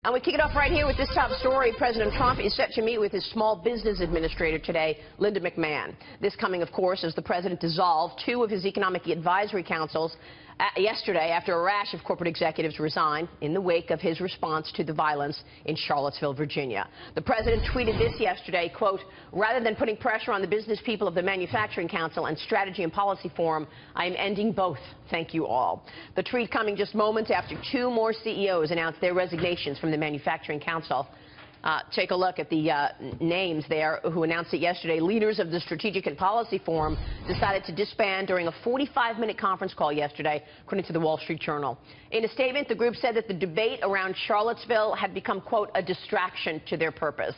And we kick it off right here with this top story. President Trump is set to meet with his small business administrator today, Linda McMahon. This coming, of course, as the president dissolved two of his economic advisory councils yesterday after a rash of corporate executives resigned in the wake of his response to the violence in Charlottesville, Virginia. The president tweeted this yesterday, quote, "Rather than putting pressure on the business people of the Manufacturing Council and Strategy and Policy Forum, I am ending both. Thank you all." The tweet coming just moments after two more CEOs announced their resignations from the Manufacturing Council. Take a look at the names there who announced it yesterday. Leaders of the Strategic and Policy Forum decided to disband during a 45-minute conference call yesterday, according to the Wall Street Journal. In a statement, the group said that the debate around Charlottesville had become, quote, a distraction to their purpose.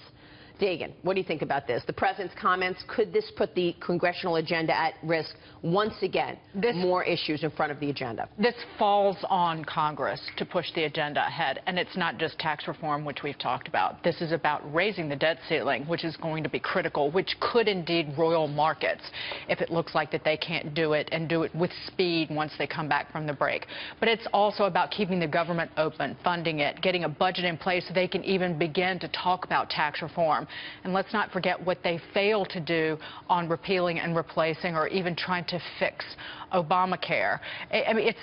Dagan, what do you think about this? The president's comments, could this put the congressional agenda at risk once again? More issues in front of the agenda. This falls on Congress to push the agenda ahead, and it's not just tax reform, which we've talked about. This is about raising the debt ceiling, which is going to be critical, which could indeed roil markets if it looks like that they can't do it and do it with speed once they come back from the break. But it's also about keeping the government open, funding it, getting a budget in place so they can even begin to talk about tax reform. And let's not forget what they failed to do on repealing and replacing or even trying to fix Obamacare. I mean,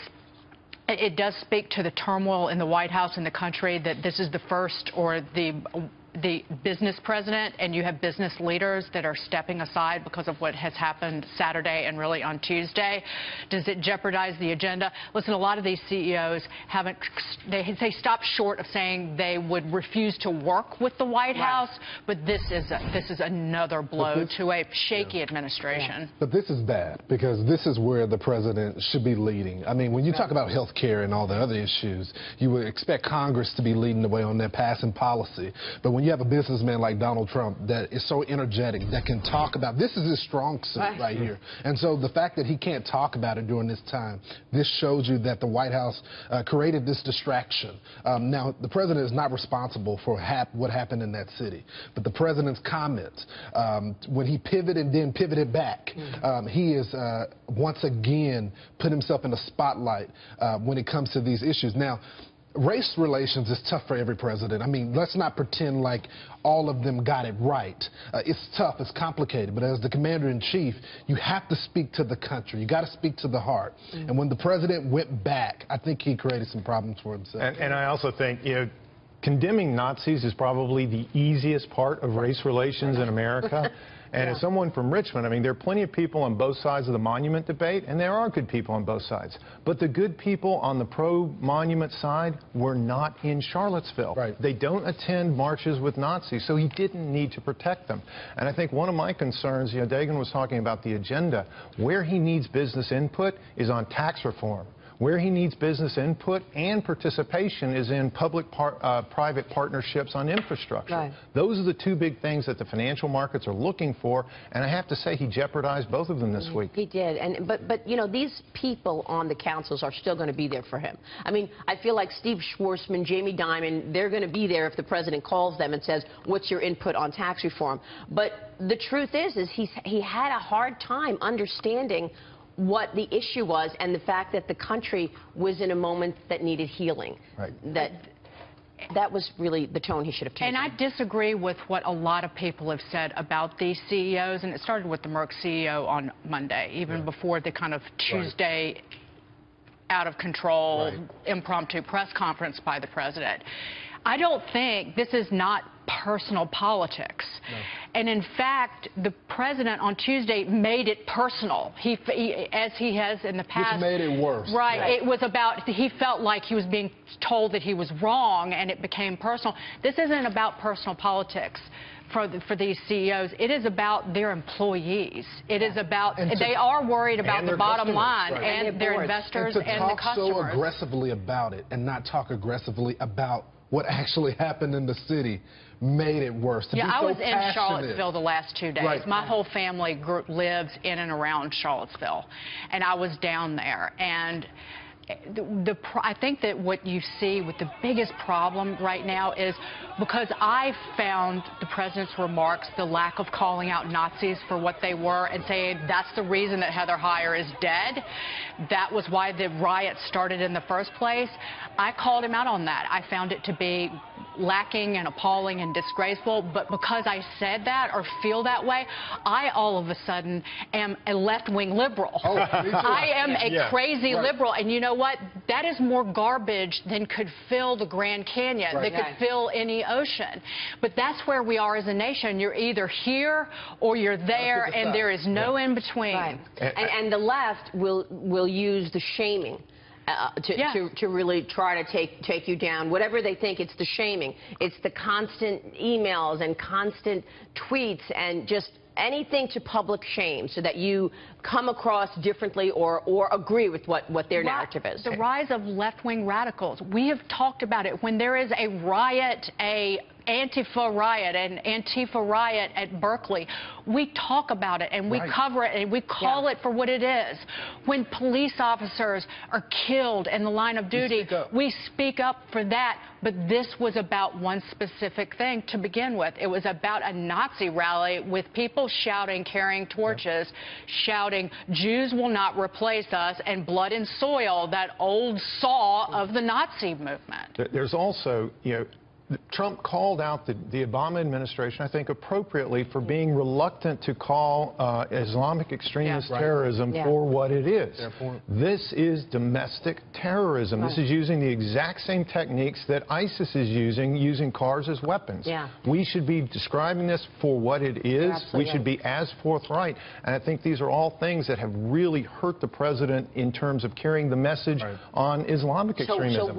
it does speak to the turmoil in the White House and the country that this is the first or the business president, and you have business leaders that are stepping aside because of what has happened Saturday and really on Tuesday. Does it jeopardize the agenda? Listen, a lot of these CEOs haven't, they stopped short of saying they would refuse to work with the White House, but this is another blow to a shaky administration. But this is bad, because this is where the president should be leading. I mean, when you talk about health care and all the other issues, you would expect Congress to be leading the way on their passing policy. But when you have a businessman like Donald Trump that is so energetic, that can talk about, this is his strong suit right here. And so the fact that he can't talk about it during this time, this shows you that the White House created this distraction. Now, the president is not responsible for what happened in that city, but the president's comments, when he pivoted and then pivoted back, he is once again put himself in the spotlight when it comes to these issues. Now, race relations is tough for every president. I mean, let's not pretend like all of them got it right. It's tough, it's complicated, but as the commander-in-chief, you have to speak to the country. You got to speak to the heart. And when the president went back, I think he created some problems for himself. And I also think, you know, condemning Nazis is probably the easiest part of race relations in America. And as someone from Richmond, I mean, there are plenty of people on both sides of the monument debate, and there are good people on both sides. But the good people on the pro-monument side were not in Charlottesville. They don't attend marches with Nazis, so he didn't need to protect them. And I think one of my concerns, you know, Dagan was talking about the agenda. Where he needs business input is on tax reform. Where he needs business input and participation is in public-private partnerships on infrastructure. Those are the two big things that the financial markets are looking for, and I have to say he jeopardized both of them this week. He did, but you know, these people on the councils are still going to be there for him. I mean, I feel like Steve Schwarzman, Jamie Dimon, they're going to be there if the president calls them and says, what's your input on tax reform? But the truth is he had a hard time understanding what the issue was and the fact that the country was in a moment that needed healing. That was really the tone he should have taken. And I disagree with what a lot of people have said about these CEOs, and it started with the Merck CEO on Monday, even before the kind of Tuesday out of control impromptu press conference by the president. I don't think this is not personal politics. And in fact, the president on Tuesday made it personal. As he has in the past. Which made it worse. It was about, he felt like he was being told that he was wrong, and it became personal. This isn't about personal politics for these CEOs. It is about their employees. It is about, they are worried about the bottom line and their investors and the customers. To talk so aggressively about it and not talk aggressively about what actually happened in the city made it worse. I was in Charlottesville the last 2 days. My whole family lives in and around Charlottesville, and I was down there. And I think that what you see with the biggest problem right now is because I found the president's remarks, the lack of calling out Nazis for what they were and saying that's the reason that Heather Heyer is dead. That was why the riot started in the first place. I called him out on that. I found it to be lacking and appalling and disgraceful, but because I said that or feel that way, I all of a sudden am a left-wing liberal. Oh, me too. I am a crazy liberal, and you know what? That is more garbage than could fill the Grand Canyon, that could fill any ocean. But that's where we are as a nation. You're either here or you're there, and there is no in between. Right. And the left will use the shaming. To really try to take you down. Whatever they think, it's the shaming. It's the constant emails and constant tweets and just anything to public shame so that you come across differently or agree with what their narrative is. The rise of left-wing radicals. We have talked about it. When there is a riot, an Antifa riot at Berkeley, we talk about it and we cover it and we call it for what it is. When police officers are killed in the line of duty, we speak up for that. But this was about one specific thing to begin with. It was about a Nazi rally with people shouting, carrying torches, shouting, "Jews will not replace us," and "blood and soil," that old saw of the Nazi movement. There's also, Trump called out the Obama administration, I think, appropriately for being reluctant to call Islamic extremist terrorism for what it is. This is domestic terrorism. This is using the exact same techniques that ISIS is using cars as weapons. We should be describing this for what it is. We should be as forthright. And I think these are all things that have really hurt the president in terms of carrying the message on Islamic extremism.